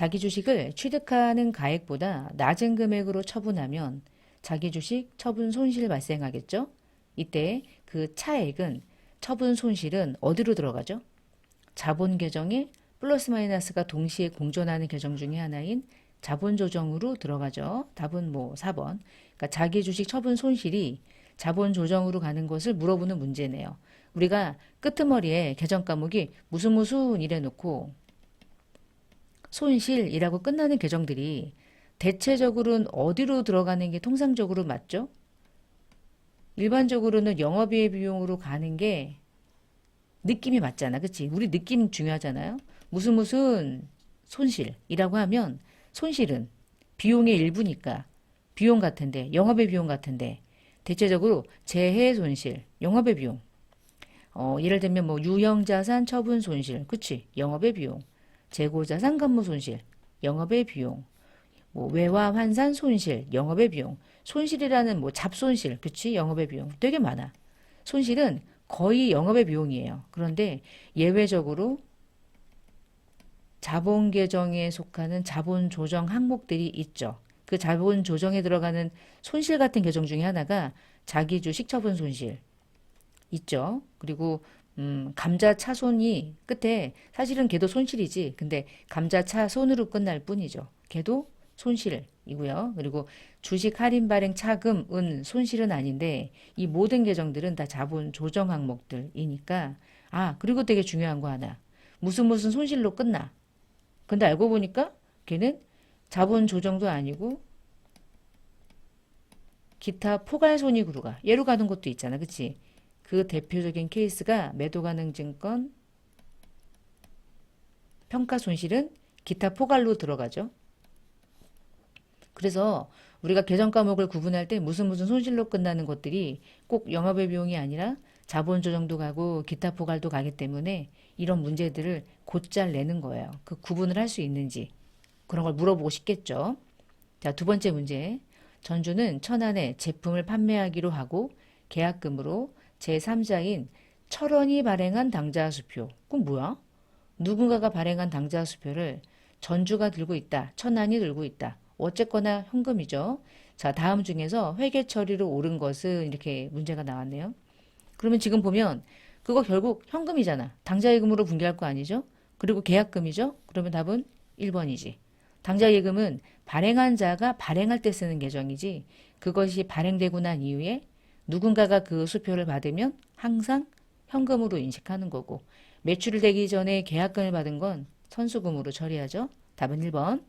자기 주식을 취득하는 가액보다 낮은 금액으로 처분하면 자기 주식 처분 손실 발생하겠죠? 이때 그 차액은 처분 손실은 어디로 들어가죠? 자본 계정에 플러스 마이너스가 동시에 공존하는 계정 중에 하나인 자본 조정으로 들어가죠. 답은 뭐 4번. 그러니까 자기 주식 처분 손실이 자본 조정으로 가는 것을 물어보는 문제네요. 우리가 끄트머리에 계정 과목이 무슨 이래 놓고 손실이라고 끝나는 계정들이 대체적으로는 어디로 들어가는 게 통상적으로 맞죠? 일반적으로는 영업이익 비용으로 가는 게 느낌이 맞잖아. 그치? 우리 느낌 중요하잖아요. 무슨 손실이라고 하면 손실은 비용의 일부니까 비용 같은데 영업의 비용 같은데 대체적으로 재해 손실, 영업의 비용. 예를 들면 뭐 유형자산 처분 손실, 그치? 영업의 비용. 재고자산 간무 손실, 영업의 비용. 뭐 외화 환산 손실, 영업의 비용. 손실이라는 뭐 잡손실, 그치? 영업의 비용. 되게 많아. 손실은 거의 영업의 비용이에요. 그런데 예외적으로 자본 계정에 속하는 자본 조정 항목들이 있죠. 그 자본 조정에 들어가는 손실 같은 계정 중에 하나가 자기 주식 처분 손실 있죠. 그리고 감자 차손이 끝에 사실은 걔도 손실이지. 근데 감자 차손으로 끝날 뿐이죠. 걔도 손실이고요. 그리고 주식 할인 발행 차금은 손실은 아닌데 이 모든 계정들은 다 자본 조정 항목들이니까 그리고 되게 중요한 거 하나. 무슨 손실로 끝나. 근데 알고 보니까 걔는 자본 조정도 아니고 기타 포괄 손익으로 가. 얘로 가는 것도 있잖아. 그치? 그 대표적인 케이스가 매도가능증권 평가 손실은 기타 포괄로 들어가죠. 그래서 우리가 계정 과목을 구분할 때 무슨 손실로 끝나는 것들이 꼭 영업의 비용이 아니라 자본 조정도 가고 기타 포괄도 가기 때문에 이런 문제들을 곧잘 내는 거예요. 그 구분을 할 수 있는지 그런 걸 물어보고 싶겠죠. 자, 두 번째 문제. 전주는 천안에 제품을 판매하기로 하고 계약금으로 제3자인 철원이 발행한 당좌수표. 그건 뭐야? 누군가가 발행한 당좌수표를 전주가 들고 있다. 천안이 들고 있다. 어쨌거나 현금이죠. 자, 다음 중에서 회계 처리로 옳은 것은 이렇게 문제가 나왔네요. 그러면 지금 보면 그거 결국 현금이잖아. 당좌예금으로 분개할 거 아니죠? 그리고 계약금이죠? 그러면 답은 1번이지. 당좌예금은 발행한 자가 발행할 때 쓰는 계정이지 그것이 발행되고 난 이후에 누군가가 그 수표를 받으면 항상 현금으로 인식하는 거고 매출 되기 전에 계약금을 받은 건 선수금으로 처리하죠. 답은 1번.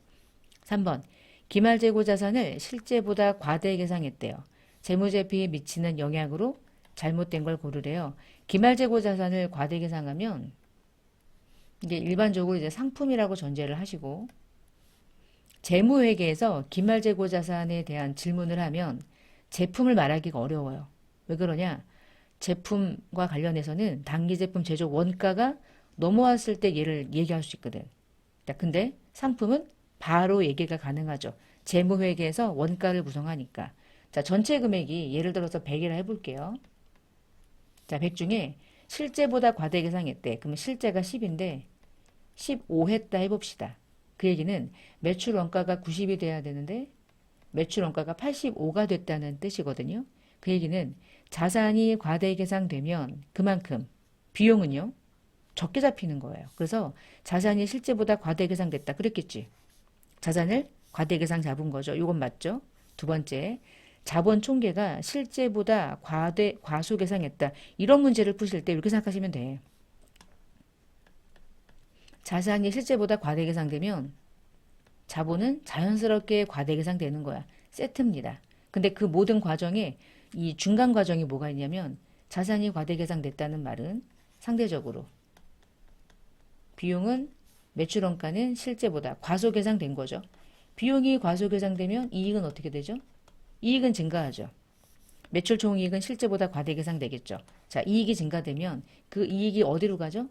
3번. 기말재고 자산을 실제보다 과대 계상했대요. 재무제표에 미치는 영향으로 잘못된 걸 고르래요. 기말재고 자산을 과대 계상하면 이게 일반적으로 이제 상품이라고 전제를 하시고 재무회계에서 기말재고 자산에 대한 질문을 하면 제품을 말하기가 어려워요. 왜 그러냐? 제품과 관련해서는 단기 제품 제조 원가가 넘어왔을 때 얘를 얘기할 수 있거든. 근데 상품은 바로 얘기가 가능하죠. 재무회계에서 원가를 구성하니까. 자, 전체 금액이 예를 들어서 100이라 해볼게요. 자, 100 중에 실제보다 과대 계상했대. 그러면 실제가 10인데 15 했다 해봅시다. 그 얘기는 매출 원가가 90이 돼야 되는데 매출 원가가 85가 됐다는 뜻이거든요. 그 얘기는 자산이 과대 계상되면 그만큼 비용은요 적게 잡히는 거예요. 그래서 자산이 실제보다 과대 계상됐다 그랬겠지. 자산을 과대 계상 잡은 거죠. 이건 맞죠? 두 번째, 자본 총계가 실제보다 과소 계상했다. 이런 문제를 푸실 때 이렇게 생각하시면 돼. 자산이 실제보다 과대 계상되면 자본은 자연스럽게 과대 계상되는 거야. 세트입니다. 근데 그 모든 과정에 이 중간 과정이 뭐가 있냐면 자산이 과대 계상됐다는 말은 상대적으로 비용은 매출 원가는 실제보다 과소 계상된 거죠. 비용이 과소 계상되면 이익은 어떻게 되죠? 이익은 증가하죠. 매출 총이익은 실제보다 과대 계상되겠죠. 자, 이익이 증가되면 그 이익이 어디로 가죠?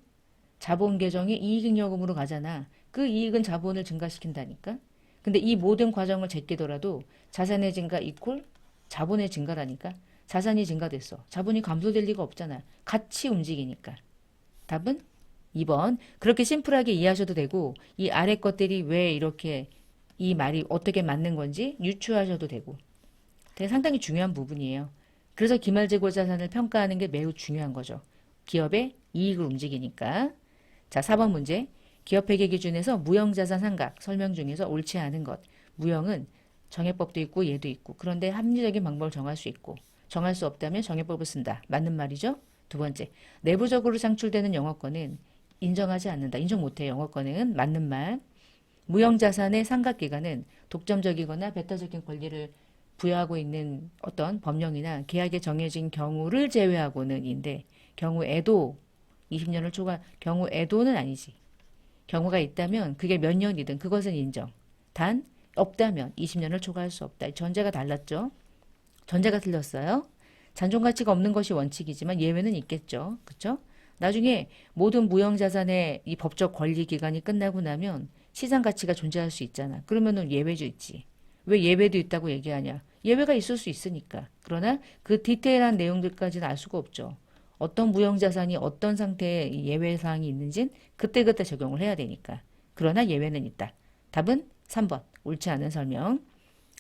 자본 계정에 이익잉여금으로 가잖아. 그 이익은 자본을 증가시킨다니까. 근데 이 모든 과정을 제끼더라도 자산의 증가 이퀄 자본의 증가라니까. 자산이 증가됐어. 자본이 감소될 리가 없잖아. 같이 움직이니까. 답은 2번 그렇게 심플하게 이해하셔도 되고 이 아래 것들이 왜 이렇게 이 말이 어떻게 맞는 건지 유추하셔도 되고 되게 상당히 중요한 부분이에요. 그래서 기말재고자산을 평가하는 게 매우 중요한 거죠. 기업의 이익을 움직이니까. 자, 4번 문제. 기업회계 기준에서 무형자산 상각 설명 중에서 옳지 않은 것. 무형은 정해법도 있고 얘도 있고 그런데 합리적인 방법을 정할 수 있고 정할 수 없다면 정해법을 쓴다. 맞는 말이죠. 두 번째. 내부적으로 창출되는 영업권은 인정하지 않는다. 인정 못해요. 영업권은 맞는 말. 무형자산의 상각기간은 독점적이거나 배타적인 권리를 부여하고 있는 어떤 법령이나 계약에 정해진 경우를 제외하고는 인데 경우에도 20년을 초과 경우에도는 아니지. 경우가 있다면 그게 몇 년이든 그것은 인정. 단 없다면 20년을 초과할 수 없다. 전제가 달랐죠. 전제가 틀렸어요. 잔존가치가 없는 것이 원칙이지만 예외는 있겠죠. 그렇죠? 나중에 모든 무형자산의 이 법적 권리 기간이 끝나고 나면 시장 가치가 존재할 수 있잖아. 그러면은 예외도 있지. 왜 예외도 있다고 얘기하냐? 예외가 있을 수 있으니까. 그러나 그 디테일한 내용들까지는 알 수가 없죠. 어떤 무형자산이 어떤 상태의 예외 사항이 있는진 그때그때 적용을 해야 되니까. 그러나 예외는 있다. 답은 3번. 옳지 않은 설명.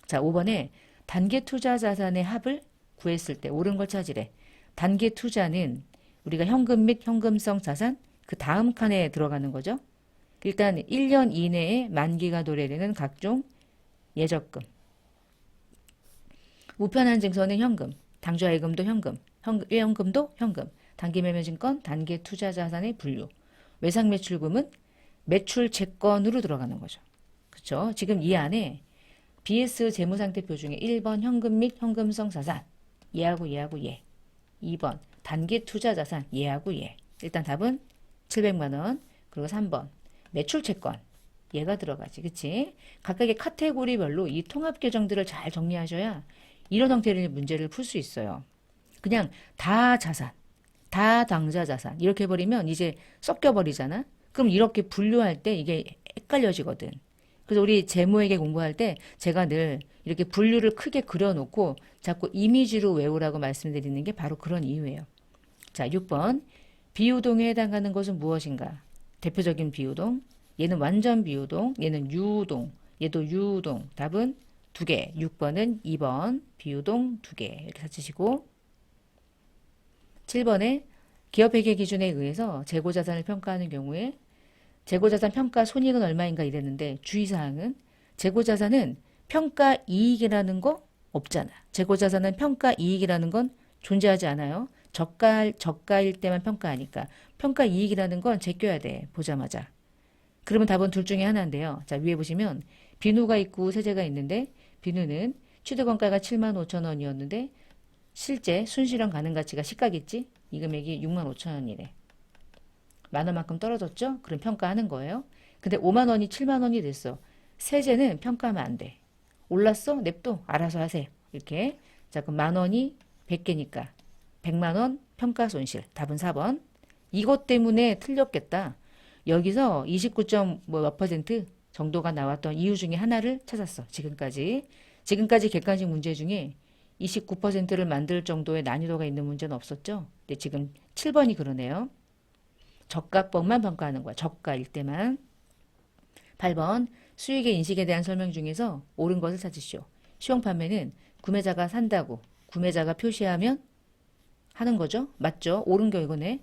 자, 5번에 단기 투자 자산의 합을 구했을 때 옳은 걸 찾으래. 단기 투자는 우리가 현금 및 현금성 자산 그 다음 칸에 들어가는 거죠. 일단 1년 이내에 만기가 도래되는 각종 예적금. 우편한 증서는 현금, 당좌예금도 현금, 일연금도 현금, 단기매매증권, 단기 투자자산의 분류. 외상매출금은 매출 채권으로 들어가는 거죠. 그렇죠? 지금 이 안에 BS 재무상태표 중에 1번 현금 및 현금성 자산 얘하고 얘하고 얘. 2번 단기 투자자산 얘하고 얘. 일단 답은 700만 원. 그리고 3번 매출 채권. 얘가 들어가지. 그치? 각각의 카테고리별로 이 통합 계정들을 잘 정리하셔야 이런 형태의 문제를 풀 수 있어요. 그냥 다 자산, 다 당좌 자산 이렇게 해버리면 이제 섞여버리잖아. 그럼 이렇게 분류할 때 이게 헷갈려지거든. 그래서 우리 재무회계 공부할 때 제가 늘 이렇게 분류를 크게 그려놓고 자꾸 이미지로 외우라고 말씀드리는 게 바로 그런 이유예요. 자, 6번. 비유동에 해당하는 것은 무엇인가? 대표적인 비유동. 얘는 완전 비유동, 얘는 유동, 얘도 유동. 답은 2개. 6번은 2번 비유동 2개. 이렇게 찾으시고 7번에 기업회계 기준에 의해서 재고자산을 평가하는 경우에 재고자산 평가 손익은 얼마인가 이랬는데 주의사항은 재고자산은 평가 이익이라는 거 없잖아. 재고자산은 평가 이익이라는 건 존재하지 않아요. 저가일 때만 평가하니까 평가 이익이라는 건 제껴야 돼. 보자마자. 그러면 답은 둘 중에 하나인데요. 자, 위에 보시면 비누가 있고 세제가 있는데 비누는 취득원가가 7만 5천 원이었는데 실제 순실현 가능 가치가 시가겠지? 이 금액이 6만 5천 원이래. 만 원만큼 떨어졌죠? 그럼 평가하는 거예요. 근데 5만 원이 7만 원이 됐어. 세제는 평가하면 안 돼. 올랐어? 냅둬. 알아서 하세요. 이렇게. 자, 그럼 만 원이 100개니까 100만 원 평가 손실. 답은 4번. 이것 때문에 틀렸겠다. 여기서 29.몇% 정도가 나왔던 이유 중에 하나를 찾았어. 지금까지. 지금까지 객관식 문제 중에 29%를 만들 정도의 난이도가 있는 문제는 없었죠. 근데 지금 7번이 그러네요. 저가법만 평가하는 거야. 저가일 때만. 8번 수익의 인식에 대한 설명 중에서 옳은 것을 찾으시오. 시용판매는 구매자가 산다고 구매자가 표시하면 하는 거죠. 맞죠? 옳은 거 이거네.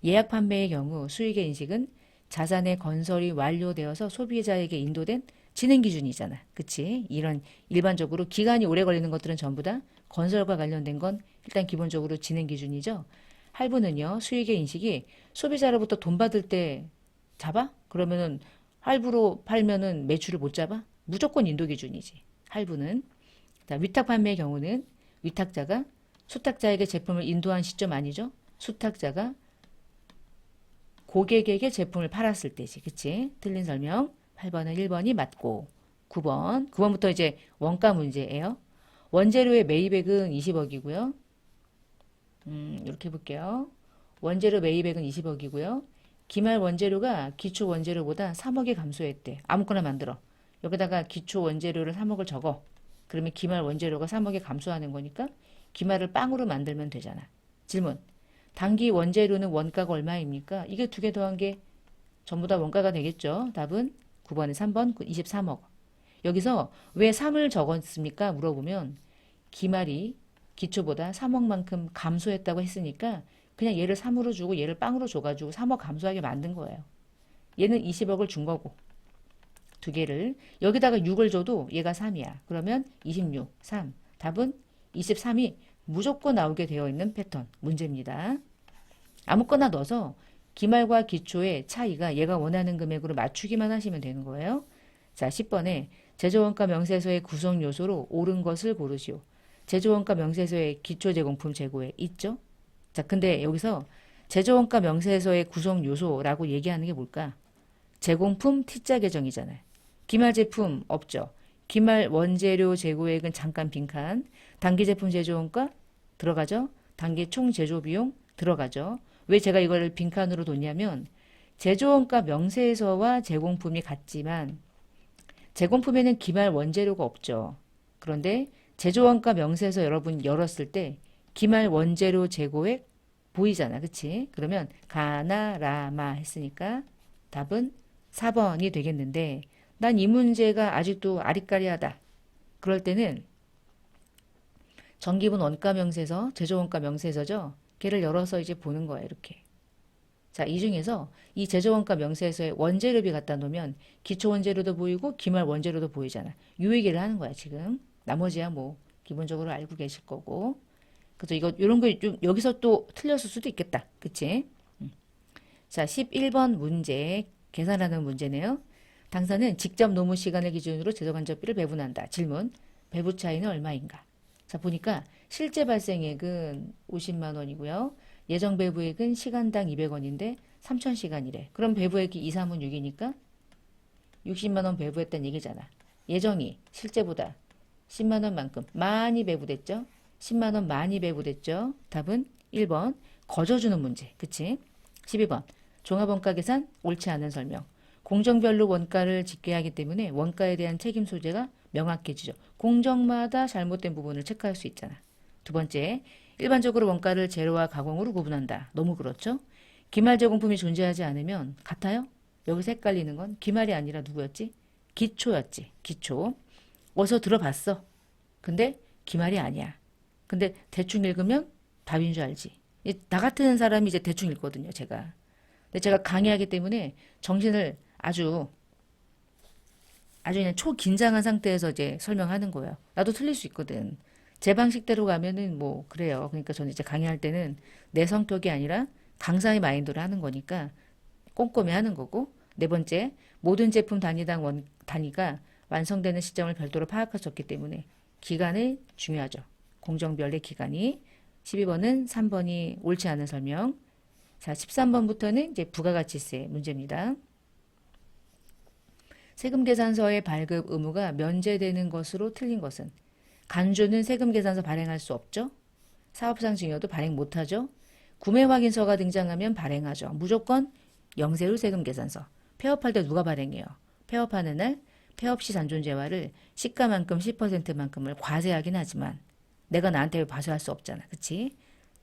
예약 판매의 경우 수익의 인식은 자산의 건설이 완료되어서 소비자에게 인도된 진행 기준이잖아. 그치? 이런 일반적으로 기간이 오래 걸리는 것들은 전부 다 건설과 관련된 건 일단 기본적으로 진행 기준이죠. 할부는요. 수익의 인식이 소비자로부터 돈 받을 때 잡아? 그러면은 할부로 팔면은 매출을 못 잡아? 무조건 인도 기준이지. 할부는. 자, 위탁 판매의 경우는 위탁자가 수탁자에게 제품을 인도한 시점 아니죠? 수탁자가 고객에게 제품을 팔았을 때지. 그치? 틀린 설명. 8번은 1번이 맞고 9번부터 이제 원가 문제예요. 원재료의 매입액은 20억이고요. 이렇게 해볼게요. 원재료 매입액은 20억이고요. 기말 원재료가 기초 원재료보다 3억이 감소했대. 아무거나 만들어. 여기다가 기초 원재료를 3억을 적어. 그러면 기말 원재료가 3억이 감소하는 거니까 기말을 빵으로 만들면 되잖아. 질문. 단기 원재료는 원가가 얼마입니까? 이게 두 개 더한 게 전부 다 원가가 되겠죠. 답은 9번에 3번 23억. 여기서 왜 3을 적었습니까? 물어보면 기말이 기초보다 3억만큼 감소했다고 했으니까 그냥 얘를 3으로 주고 얘를 빵으로 줘가지고 3억 감소하게 만든 거예요. 얘는 20억을 준 거고 두 개를 여기다가 6을 줘도 얘가 3이야. 그러면 26, 3. 답은 23이 무조건 나오게 되어 있는 패턴 문제입니다. 아무거나 넣어서 기말과 기초의 차이가 얘가 원하는 금액으로 맞추기만 하시면 되는 거예요. 자, 10번에 제조원가 명세서의 구성 요소로 옳은 것을 고르시오. 제조원가 명세서의 기초제공품 재고에 있죠? 자, 근데 여기서 제조원가 명세서의 구성 요소라고 얘기하는 게 뭘까? 제공품 T자 계정이잖아요. 기말 제품 없죠. 기말 원재료 재고액은 잠깐 빈칸. 단기 제품 제조원가 들어가죠. 단기 총 제조 비용 들어가죠. 왜 제가 이걸 빈칸으로 뒀냐면 제조원가 명세서와 제공품이 같지만 제공품에는 기말 원재료가 없죠. 그런데 제조원가 명세서 여러분 열었을 때 기말 원재료 재고액 보이잖아. 그치? 그러면 가나라마 했으니까 답은 4번이 되겠는데 난 이 문제가 아직도 아리까리하다. 그럴 때는 전기분 원가 명세서, 제조원가 명세서죠. 걔를 열어서 이제 보는 거예요. 이렇게. 자, 이 중에서 이 제조원가 명세서에 원재료비 갖다 놓으면 기초 원재료도 보이고 기말 원재료도 보이잖아. 요 얘기를 하는 거야, 지금. 나머지야 뭐 기본적으로 알고 계실 거고. 그래서 이거 요런 거 좀 여기서 또 틀렸을 수도 있겠다. 그치? 자, 11번 문제 계산하는 문제네요. 당사는 직접 노무 시간을 기준으로 제조간접비를 배분한다. 질문. 배분 차이는 얼마인가? 자, 보니까 실제 발생액은 50만 원이고요. 예정 배부액은 시간당 200원인데 3,000시간이래. 그럼 배부액이 2, 3은 6이니까 60만 원 배부했다는 얘기잖아. 예정이 실제보다 10만 원만큼 많이 배부됐죠? 10만 원 많이 배부됐죠? 답은 1번 거저주는 문제. 그치? 12번 종합원가 계산 옳지 않은 설명. 공정별로 원가를 집계하기 하기 때문에 원가에 대한 책임 소재가 명확해지죠. 공정마다 잘못된 부분을 체크할 수 있잖아. 두 번째, 일반적으로 원가를 재료와 가공으로 구분한다. 너무 그렇죠? 기말 제공품이 존재하지 않으면 같아요? 여기서 헷갈리는 건 기말이 아니라 누구였지? 기초였지. 기초. 어디서 들어봤어. 근데 기말이 아니야. 근데 대충 읽으면 답인 줄 알지. 나 같은 사람이 이제 대충 읽거든요, 제가. 근데 제가 강의하기 때문에 정신을 아주 그냥 초긴장한 상태에서 이제 설명하는 거예요. 나도 틀릴 수 있거든. 제 방식대로 가면은 뭐 그래요. 그러니까 저는 이제 강의할 때는 내 성격이 아니라 강사의 마인드로 하는 거니까 꼼꼼히 하는 거고. 네 번째, 모든 제품 단위당 단위가 완성되는 시점을 별도로 파악할 수 없기 때문에 기간이 중요하죠. 공정별의 기간이. 12번은 3번이 옳지 않은 설명. 자, 13번부터는 이제 부가가치세 문제입니다. 세금계산서의 발급 의무가 면제되는 것으로 틀린 것은 간주는 세금계산서 발행할 수 없죠. 사업상 증여도 발행 못하죠. 구매확인서가 등장하면 발행하죠. 무조건 영세율 세금계산서. 폐업할 때 누가 발행해요? 폐업하는 날 폐업시 잔존재화를 시가만큼 10%만큼을 과세하긴 하지만 내가 나한테 과세할 수 없잖아. 그치?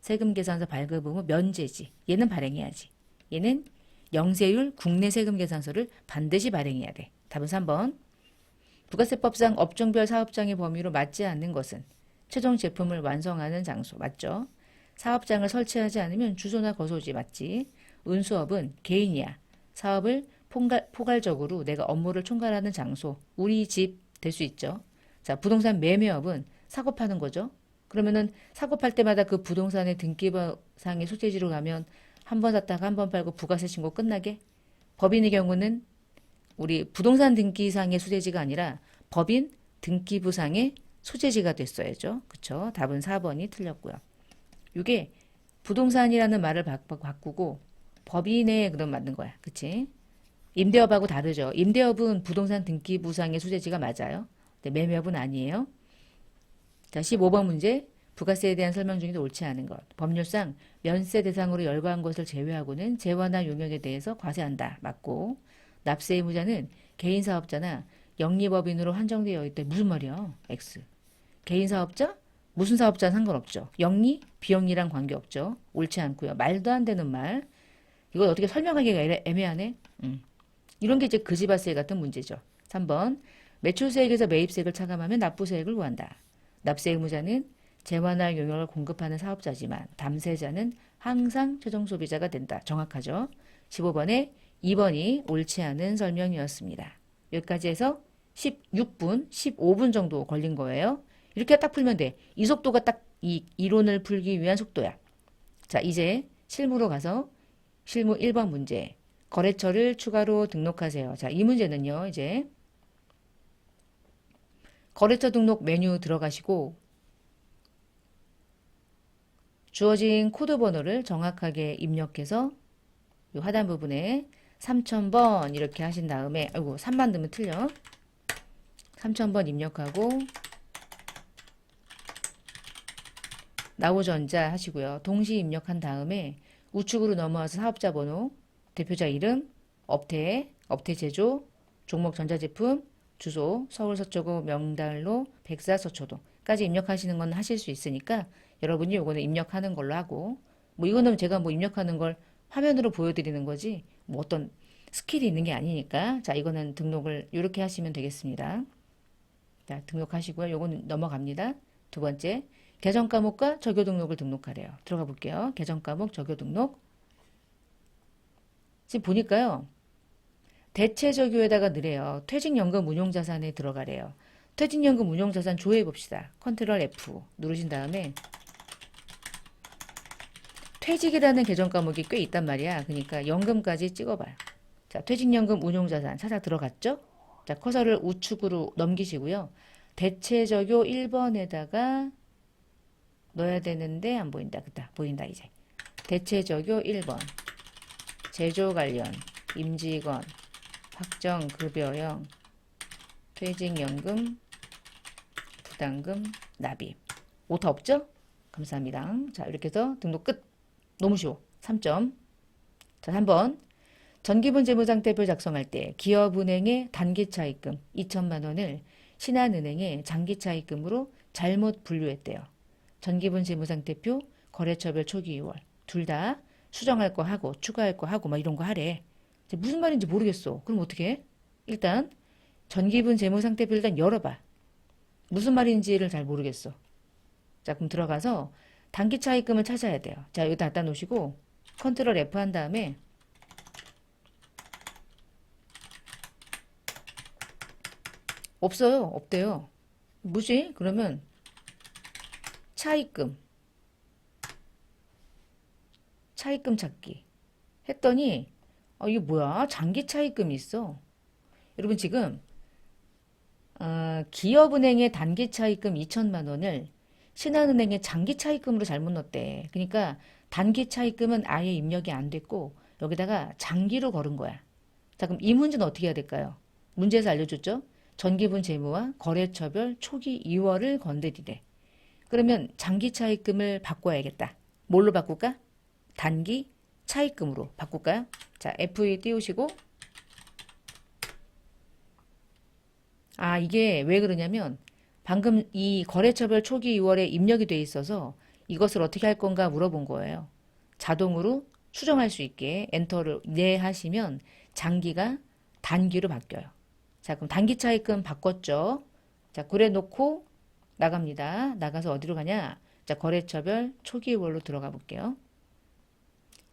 세금계산서 발급 의무 면제지. 얘는 발행해야지. 얘는 영세율 국내 세금계산서를 반드시 발행해야 돼. 답은 3번. 부가세법상 업종별 사업장의 범위로 맞지 않는 것은 최종 제품을 완성하는 장소. 맞죠? 사업장을 설치하지 않으면 주소나 거소지. 맞지? 운수업은 개인이야. 사업을 포괄적으로 내가 업무를 총괄하는 장소. 우리 집 될 수 있죠. 자, 부동산 매매업은 사고 파는 거죠. 그러면은 사고 팔 때마다 그 부동산의 등기부상의 소재지로 가면 한 번 샀다가 한 번 팔고 부가세 신고 끝나게? 법인의 경우는 우리 부동산 등기상의 소재지가 아니라 법인 등기부상의 소재지가 됐어야죠. 그쵸? 답은 4번이 틀렸고요. 이게 부동산이라는 말을 바꾸고 법인의 그럼 맞는 거야. 그치? 임대업하고 다르죠. 임대업은 부동산 등기부상의 소재지가 맞아요. 근데 매매업은 아니에요. 자, 15번 문제. 부가세에 대한 설명 중에도 옳지 않은 것. 법률상 면세 대상으로 열거한 것을 제외하고는 재화나 용역에 대해서 과세한다. 맞고. 납세 의무자는 개인 사업자나 영리법인으로 한정되어 있다. 무슨 말이야? X. 개인 사업자? 무슨 사업자는 상관없죠. 영리? 비영리랑 관계없죠. 옳지 않고요. 말도 안 되는 말. 이걸 어떻게 설명하기가 애매하네. 이런 게 이제 거지발세 같은 문제죠. 3번 매출세액에서 매입세액을 차감하면 납부세액을 구한다. 납세 의무자는 재환할 용역을 공급하는 사업자지만 담세자는 항상 최종 소비자가 된다. 정확하죠. 15번에 2번이 옳지 않은 설명이었습니다. 여기까지 해서 16분, 15분 정도 걸린 거예요. 이렇게 딱 풀면 돼. 이 속도가 딱 이 이론을 풀기 위한 속도야. 자, 이제 실무로 가서 실무 1번 문제. 거래처를 추가로 등록하세요. 자, 이 문제는요, 이제 거래처 등록 메뉴 들어가시고 주어진 코드 번호를 정확하게 입력해서 이 하단 부분에 3000번 이렇게 하신 다음에, 아이고, 3만 넣으면 틀려. 3000번 입력하고 나우전자 하시고요. 동시 입력한 다음에 우측으로 넘어와서 사업자 번호, 대표자 이름, 업태, 업태 제조, 종목 전자제품, 주소, 서울 서초구 명달로 104서초도까지 입력하시는 건 하실 수 있으니까 여러분이 요거는 입력하는 걸로 하고, 뭐 이거는 제가 뭐 입력하는 걸 화면으로 보여드리는 거지 뭐 어떤 스킬이 있는 게 아니니까. 자, 이거는 등록을 이렇게 하시면 되겠습니다. 자, 등록하시고요. 요거는 넘어갑니다. 두 번째, 계정 과목과 적요 등록을 등록하래요. 들어가 볼게요. 계정 과목 적요 등록. 지금 보니까요. 대체 적요에다가 넣으래요. 퇴직연금 운용자산에 들어가래요. 퇴직연금 운용자산 조회해 봅시다. 컨트롤 F 누르신 다음에 퇴직이라는 계정 과목이 꽤 있단 말이야. 그러니까 연금까지 찍어봐요. 자, 퇴직연금 운용자산 찾아 들어갔죠? 자, 커서를 우측으로 넘기시고요. 대체적요 1번에다가 넣어야 되는데 안 보인다. 그다 보인다 이제. 대체적요 1번. 제조 관련, 임직원, 확정급여형, 퇴직연금, 부담금, 납입. 오타 없죠? 감사합니다. 자, 이렇게 해서 등록 끝. 너무 쉬워. 3점. 자, 3번. 전기분 재무상태표 작성할 때 기업은행의 단기차입금 2천만 원을 신한은행의 장기차입금으로 잘못 분류했대요. 전기분 재무상태표 거래처별 초기 2월 둘 다 수정할 거 하고 추가할 거 하고 막 이런 거 하래. 무슨 말인지 모르겠어. 그럼 어떻게 해? 일단 전기분 재무상태표 일단 열어봐. 무슨 말인지를 잘 모르겠어. 자, 그럼 들어가서 단기차입금을 찾아야 돼요. 자, 여기다 갖다 놓으시고 컨트롤 F 한 다음에 없어요. 없대요. 뭐지? 그러면 차입금 찾기 했더니 이게 뭐야? 장기 차입금이 있어. 여러분 지금 기업은행의 단기 차입금 2천만 원을 신한은행의 장기 차입금으로 잘못 넣었대. 그러니까 단기 차입금은 아예 입력이 안 됐고 여기다가 장기로 걸은 거야. 자, 그럼 이 문제는 어떻게 해야 될까요? 문제에서 알려줬죠? 전기분 재무와 거래처별 초기 2월을 건드리래. 그러면 장기 차입금을 바꿔야겠다. 뭘로 바꿀까? 단기 차입금으로 바꿀까요? 자, F2 띄우시고 이게 왜 그러냐면 방금 이 거래처별 초기 2월에 입력이 돼 있어서 이것을 어떻게 할 건가 물어본 거예요. 자동으로 수정할 수 있게 엔터를 네 하시면 장기가 단기로 바뀌어요. 자, 그럼 단기 차입금 바꿨죠. 자, 그래 놓고 나갑니다. 나가서 어디로 가냐? 자, 거래처별 초기 2월로 들어가 볼게요.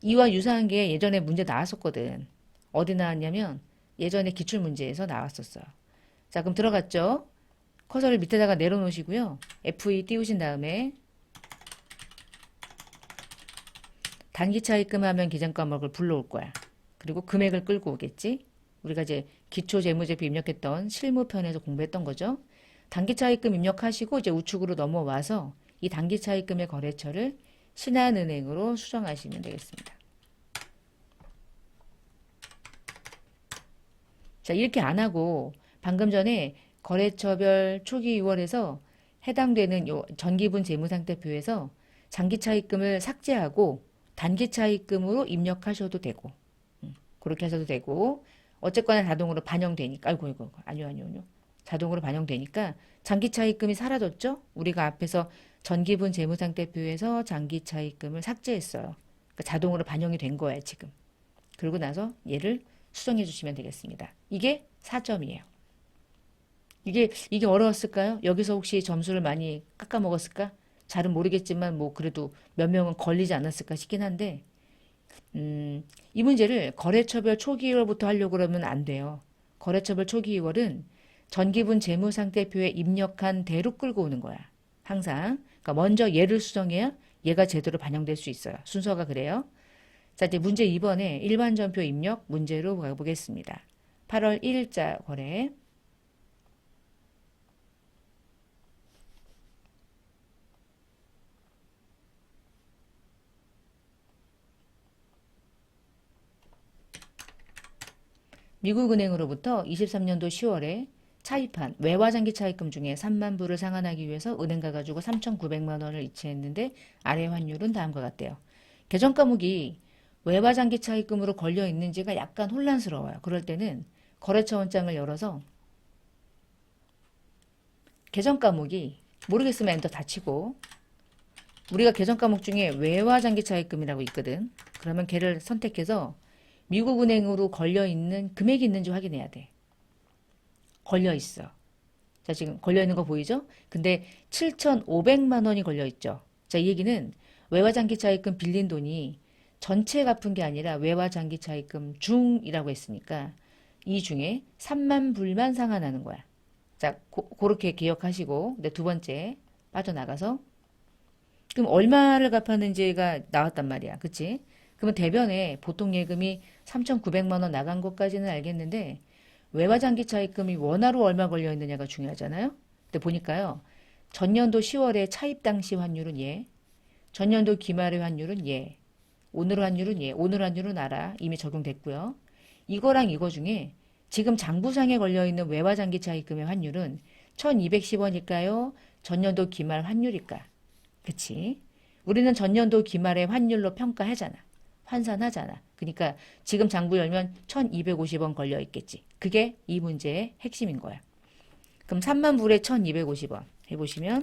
이와 유사한 게 예전에 문제 나왔었거든. 어디 나왔냐면 예전에 기출문제에서 나왔었어요. 자, 그럼 들어갔죠? 커서를 밑에다가 내려놓으시고요. F2 띄우신 다음에 단기 차입금 하면 계정 과목을 불러올 거야. 그리고 금액을 끌고 오겠지? 우리가 이제 기초 재무제표 입력했던 실무편에서 공부했던 거죠. 단기 차입금 입력하시고 이제 우측으로 넘어와서 이 단기 차입금의 거래처를 신한은행으로 수정하시면 되겠습니다. 자, 이렇게 안 하고 방금 전에 거래처별 초기 6월에서 해당되는 요 전기분 재무상태표에서 장기차입금을 삭제하고 단기차입금으로 입력하셔도 되고 그렇게 하셔도 되고 어쨌거나 자동으로 반영되니까 아이고 아니요 자동으로 반영되니까 장기차입금이 사라졌죠? 우리가 앞에서 전기분 재무상태표에서 장기차입금을 삭제했어요. 그러니까 자동으로 반영이 된 거예요 지금. 그러고 나서 얘를 수정해 주시면 되겠습니다. 이게 4점이에요. 이게 어려웠을까요? 여기서 혹시 점수를 많이 깎아 먹었을까? 잘은 모르겠지만 뭐 그래도 몇 명은 걸리지 않았을까 싶긴 한데 이 문제를 거래처별 초기이월부터 하려고 그러면 안 돼요. 거래처별 초기이월은 전기분 재무상태표에 입력한 대로 끌고 오는 거야. 항상. 그러니까 먼저 얘를 수정해야 얘가 제대로 반영될 수 있어요. 순서가 그래요. 자, 이제 문제 2번에 일반전표 입력 문제로 가보겠습니다. 8월 1일자 거래. 미국은행으로부터 23년도 10월에 차입한 외화장기 차입금 중에 3만 불을 상환하기 위해서 은행 가가지고 3,900만 원을 이체했는데 아래 환율은 다음과 같대요. 계정 과목이 외화장기 차입금으로 걸려 있는지가 약간 혼란스러워요. 그럴 때는 거래처 원장을 열어서 계정 과목이 모르겠으면 엔터 닫히고 우리가 계정 과목 중에 외화장기 차입금이라고 있거든. 그러면 걔를 선택해서 미국은행으로 걸려있는 금액이 있는지 확인해야 돼. 걸려있어. 자, 지금 걸려있는 거 보이죠? 근데 7,500만 원이 걸려있죠. 자, 이 얘기는 외화장기 차입금 빌린 돈이 전체 갚은 게 아니라 외화장기 차입금 중이라고 했으니까 이 중에 3만 불만 상환하는 거야. 자, 그렇게 기억하시고 근데 두 번째 빠져나가서 그럼 얼마를 갚았는지가 나왔단 말이야. 그치? 그러면 대변에 보통 예금이 3,900만 원 나간 것까지는 알겠는데 외화장기 차입금이 원화로 얼마 걸려 있느냐가 중요하잖아요. 근데 보니까요. 전년도 10월에 차입 당시 환율은 얘, 전년도 기말의 환율은 얘, 오늘 환율은 얘, 오늘 환율은 알아. 이미 적용됐고요. 이거랑 이거 중에 지금 장부상에 걸려있는 외화장기 차입금의 환율은 1210원일까요? 전년도 기말 환율일까? 그치? 우리는 전년도 기말의 환율로 평가하잖아. 환산하잖아. 그러니까 지금 장부 열면 1250원 걸려 있겠지. 그게 이 문제의 핵심인 거야. 그럼 3만 불에 1250원 해보시면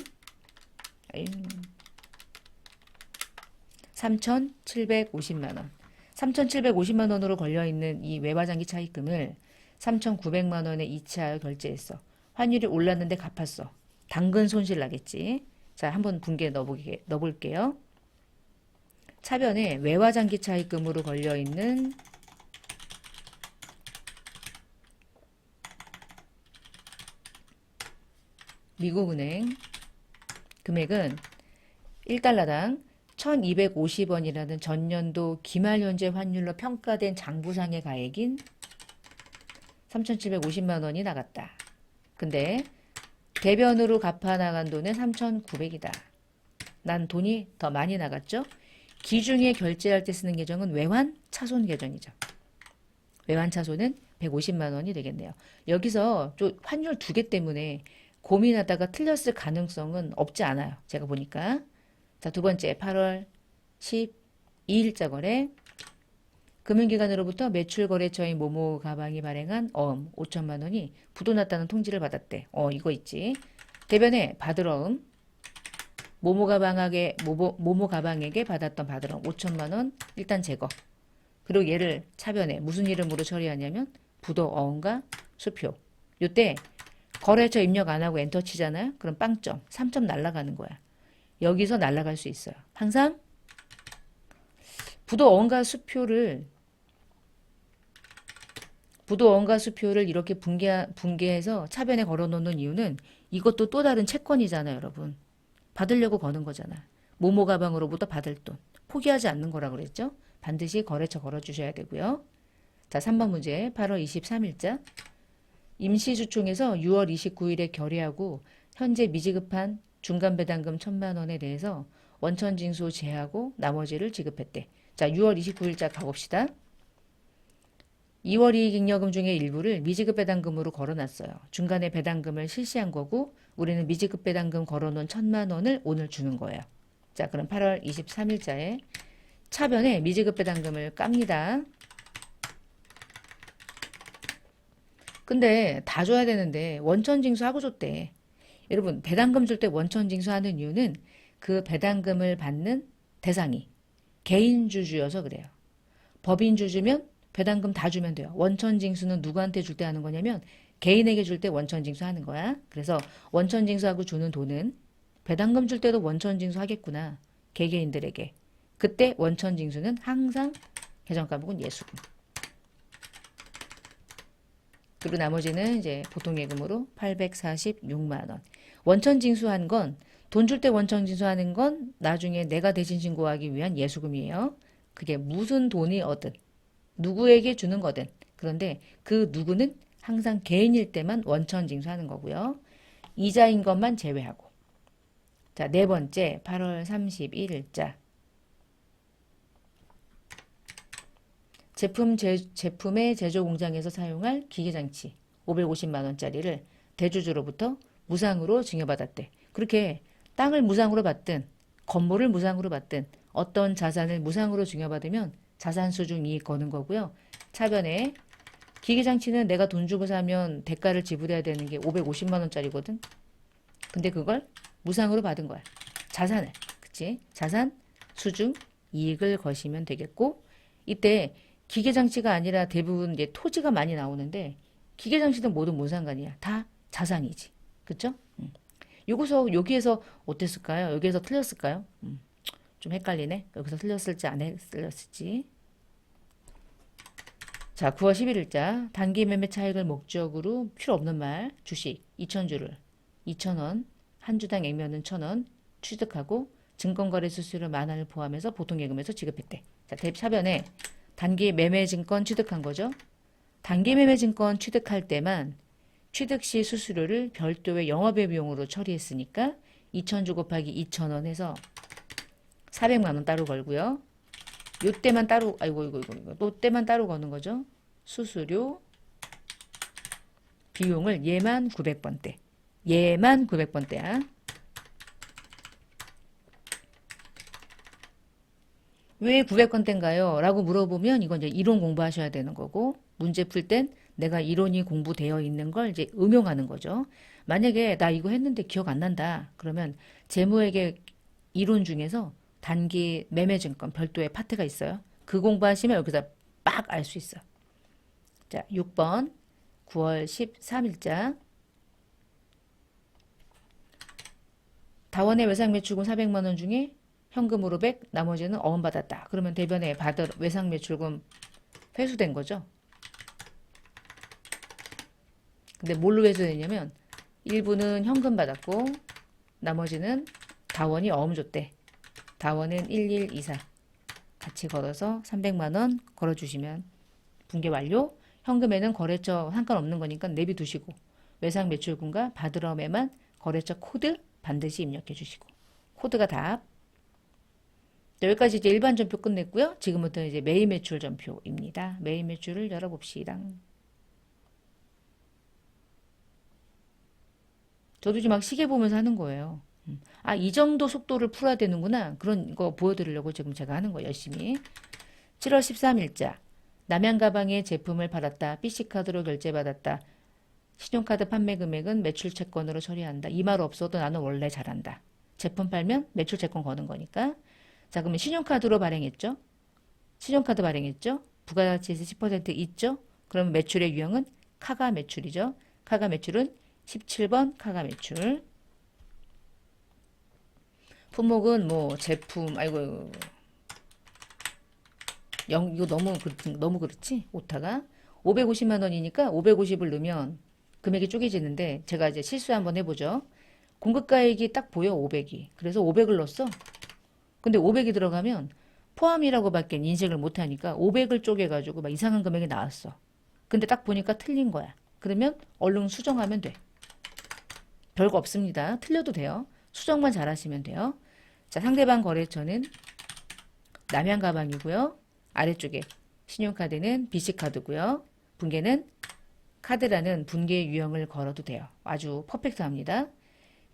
3,750만 원. 3,750만 원으로 걸려있는 이 외화장기 차입금을 3,900만 원에 이체하여 결제했어. 환율이 올랐는데 갚았어. 당근 손실 나겠지. 자, 한번 분기에 넣어볼게요. 차변에 외화장기 차입금으로 걸려있는 미국은행 금액은 1달러당 1250원이라는 전년도 기말 현재 환율로 평가된 장부상의 가액인 3,750만 원이 나갔다. 근데 대변으로 갚아 나간 돈은 3,900이다. 난 돈이 더 많이 나갔죠? 기중에 결제할 때 쓰는 계정은 외환 차손 계정이죠. 외환 차손은 150만 원이 되겠네요. 여기서 좀 환율 두 개 때문에 고민하다가 틀렸을 가능성은 없지 않아요. 제가 보니까. 자, 두 번째 8월 12일자 거래. 금융기관으로부터 매출거래처인 모모 가방이 발행한 어음 5천만 원이 부도났다는 통지를 받았대. 이거 있지. 대변에 받을 어음 모모 가방에게 받았던 받을 어음 5천만 원 일단 제거. 그리고 얘를 차변에 무슨 이름으로 처리하냐면 부도 어음과 수표. 요때 거래처 입력 안 하고 엔터 치잖아요. 그럼 빵점 3점 날라가는 거야. 여기서 날라갈 수 있어요. 항상 부도 어음과 수표를 이렇게 분개해서 차변에 걸어놓는 이유는 이것도 또 다른 채권이잖아요, 여러분. 받으려고 거는 거잖아. 모모 가방으로부터 받을 돈. 포기하지 않는 거라 그랬죠? 반드시 거래처 걸어주셔야 되고요. 자, 3번 문제 8월 23일자. 임시주총에서 6월 29일에 결의하고 현재 미지급한 중간배당금 1,000만 원에 대해서 원천징수 제하고 나머지를 지급했대. 자, 6월 29일자 가봅시다. 2월 이익잉여금 중에 일부를 미지급 배당금으로 걸어놨어요. 중간에 배당금을 실시한 거고 우리는 미지급 배당금 걸어놓은 1,000만 원을 오늘 주는 거예요. 자, 그럼 8월 23일자에 차변에 미지급 배당금을 깝니다. 근데 다 줘야 되는데 원천징수하고 줬대. 여러분 배당금 줄 때 원천징수하는 이유는 그 배당금을 받는 대상이 개인주주여서 그래요. 법인주주면 배당금 다 주면 돼요. 원천징수는 누구한테 줄 때 하는 거냐면 개인에게 줄 때 원천징수 하는 거야. 그래서 원천징수하고 주는 돈은 배당금 줄 때도 원천징수 하겠구나. 개개인들에게. 그때 원천징수는 항상 계정과목은 예수금. 그리고 나머지는 이제 보통예금으로 846만 원. 원천징수한 건 돈 줄 때 원천징수하는 건 나중에 내가 대신 신고하기 위한 예수금이에요. 그게 무슨 돈이 어든 누구에게 주는 거든. 그런데 그 누구는 항상 개인일 때만 원천징수하는 거고요. 이자인 것만 제외하고. 자, 네 번째 8월 31일자. 제품의 제조 공장에서 사용할 기계장치 550만 원짜리를 대주주로부터 무상으로 증여받았대. 그렇게 땅을 무상으로 받든 건물을 무상으로 받든 어떤 자산을 무상으로 증여받으면 자산수중 이익 거는 거고요. 차변에 기계장치는 내가 돈 주고 사면 대가를 지불해야 되는 게 550만 원짜리거든. 근데 그걸 무상으로 받은 거야. 자산을. 그치? 자산 수중 이익을 거시면 되겠고 이때 기계장치가 아니라 대부분 이제 토지가 많이 나오는데 기계장치는 모두 뭔 상관이야. 다 자산이지. 그쵸? 여기에서 어땠을까요? 여기에서 틀렸을까요? 좀 헷갈리네. 여기서 틀렸을지 안 틀렸을지. 자, 9월 11일자 단기 매매 차익을 목적으로 필요 없는 말 주식 2,000주를 2,000원 한 주당 액면은 1,000원 취득하고 증권거래 수수료 만원을 포함해서 보통예금에서 지급했대. 자, 대차변에 단기 매매 증권 취득한 거죠. 단기 매매 증권 취득할 때만 취득 시 수수료를 별도의 영업외 비용으로 처리했으니까 2,000주 곱하기 2,000원 해서 400만 원 따로 걸고요. 요때만 따로 이거 요때만 따로 거는 거죠. 수수료 비용을 얘만 900번대. 얘만 900번대야. 왜 900건대인가요? 라고 물어보면 이건 이제 이론 공부하셔야 되는 거고 문제 풀 땐 내가 이론이 공부되어 있는 걸 이제 응용하는 거죠. 만약에 나 이거 했는데 기억 안 난다. 그러면 재무회계 이론 중에서 단기 매매증권 별도의 파트가 있어요. 그 공부하시면 여기서 빡 알 수 있어. 자, 6번 9월 13일자 다원의 외상매출금 400만 원 중에 현금으로 100, 나머지는 어음받았다. 그러면 대변에 받을 외상매출금 회수된 거죠. 근데 뭘로 회수됐냐면 일부는 현금 받았고 나머지는 다원이 어음 줬대. 다원은 1124 같이 걸어서 300만 원 걸어주시면 분계 완료. 현금에는 거래처 상관없는 거니까 내비두시고 외상매출금과 받으러매만 거래처 코드 반드시 입력해 주시고 코드가 답. 여기까지 이제 일반 전표 끝냈고요. 지금부터 이제 매일 매출 전표입니다. 매일 매출을 열어봅시다. 저도 지금 막 시계 보면서 하는 거예요. 아, 이 정도 속도를 풀어야 되는구나. 그런 거 보여드리려고 지금 제가 하는 거예요. 열심히. 7월 13일자. 남양 가방에 제품을 팔았다. PC카드로 결제받았다. 신용카드 판매 금액은 매출 채권으로 처리한다. 이 말 없어도 나는 원래 잘한다. 제품 팔면 매출 채권 거는 거니까. 자, 그러면 신용카드로 발행했죠? 신용카드 발행했죠? 부가가치에서 10% 있죠? 그러면 매출의 유형은 카가 매출이죠. 카가 매출은 17번 카가 매출. 품목은 뭐 제품, 아이고, 이거 너무 그렇지? 오타가. 550만 원이니까 550을 넣으면 금액이 쪼개지는데 제가 이제 실수 한번 해보죠. 공급가액이 딱 보여, 500이. 그래서 500을 넣었어. 근데 500이 들어가면 포함이라고밖에 인식을 못하니까 500을 쪼개가지고 막 이상한 금액이 나왔어. 근데 딱 보니까 틀린 거야. 그러면 얼른 수정하면 돼. 별거 없습니다. 틀려도 돼요. 수정만 잘하시면 돼요. 자, 상대방 거래처는 남양 가방이고요. 아래쪽에 신용카드는 BC카드고요. 분계는 카드라는 분계 유형을 걸어도 돼요. 아주 퍼펙트합니다.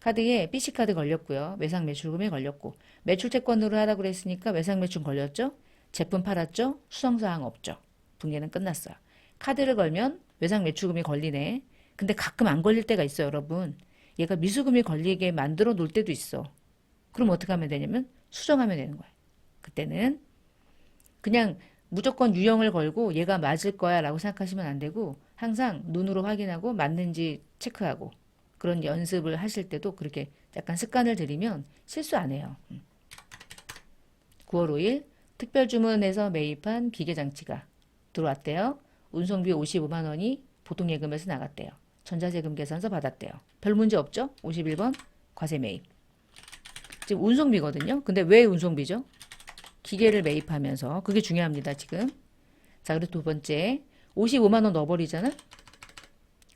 카드에 BC카드 걸렸고요. 외상매출금에 걸렸고 매출채권으로 하라고 그랬으니까 외상매출 걸렸죠. 제품 팔았죠. 수정사항 없죠. 분계는 끝났어요. 카드를 걸면 외상매출금이 걸리네. 근데 가끔 안 걸릴 때가 있어요. 여러분. 얘가 미수금이 걸리게 만들어 놓을 때도 있어. 그럼 어떻게 하면 되냐면 수정하면 되는 거예요. 그때는 그냥 무조건 유형을 걸고 얘가 맞을 거야 라고 생각하시면 안 되고 항상 눈으로 확인하고 맞는지 체크하고 그런 연습을 하실 때도 그렇게 약간 습관을 들이면 실수 안 해요. 9월 5일 특별주문에서 매입한 기계장치가 들어왔대요. 운송비 55만 원이 보통예금에서 나갔대요. 전자세금 계산서 받았대요. 별 문제 없죠? 51번 과세 매입. 지금 운송비거든요. 근데 왜 운송비죠? 기계를 매입하면서 그게 중요합니다. 지금. 자, 그리고 두 번째 55만 원 넣어버리잖아.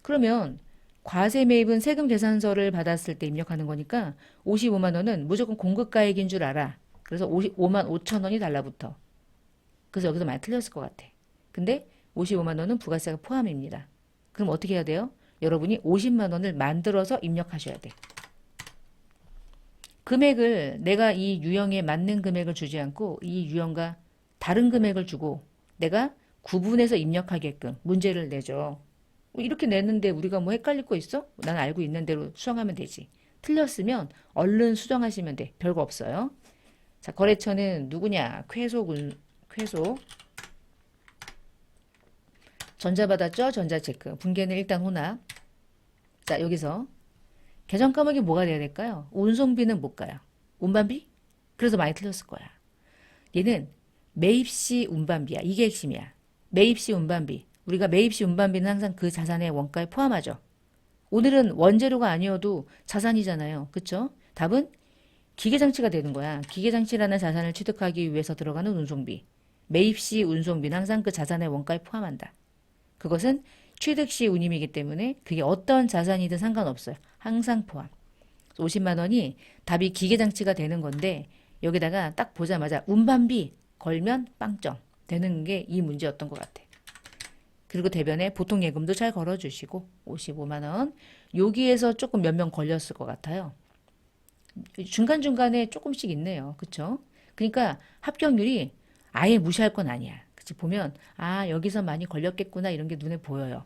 그러면 과세 매입은 세금 계산서를 받았을 때 입력하는 거니까 55만 원은 무조건 공급가액인 줄 알아. 그래서 55만 5천 원이 달라붙어. 그래서 여기서 많이 틀렸을 것 같아. 근데 55만 원은 부가세가 포함입니다. 그럼 어떻게 해야 돼요? 여러분이 50만 원을 만들어서 입력하셔야 돼. 금액을 내가 이 유형에 맞는 금액을 주지 않고 이 유형과 다른 금액을 주고 내가 구분해서 입력하게끔 문제를 내죠. 이렇게 내는데 우리가 뭐 헷갈릴 거 있어? 난 알고 있는 대로 수정하면 되지. 틀렸으면 얼른 수정하시면 돼. 별거 없어요. 자, 거래처는 누구냐? 쾌속. 전자 받았죠? 전자체크. 분계는 일단 혼합. 자, 여기서 계정 과목이 뭐가 돼야 될까요? 운송비는 못 가요. 운반비? 그래서 많이 틀렸을 거야. 얘는 매입시 운반비야. 이게 핵심이야. 매입시 운반비. 우리가 매입시 운반비는 항상 그 자산의 원가에 포함하죠. 오늘은 원재료가 아니어도 자산이잖아요. 그쵸? 답은 기계장치가 되는 거야. 기계장치라는 자산을 취득하기 위해서 들어가는 운송비. 매입시 운송비는 항상 그 자산의 원가에 포함한다. 그것은 취득시 운임이기 때문에 그게 어떤 자산이든 상관없어요. 항상 포함. 50만 원이 답이 기계장치가 되는 건데 여기다가 딱 보자마자 운반비 걸면 빵점 되는 게 이 문제였던 것 같아. 그리고 대변에 보통예금도 잘 걸어주시고 55만 원. 여기에서 조금 몇 명 걸렸을 것 같아요. 중간중간에 조금씩 있네요. 그쵸? 그러니까 합격률이 아예 무시할 건 아니야. 그치? 보면 아 여기서 많이 걸렸겠구나 이런 게 눈에 보여요.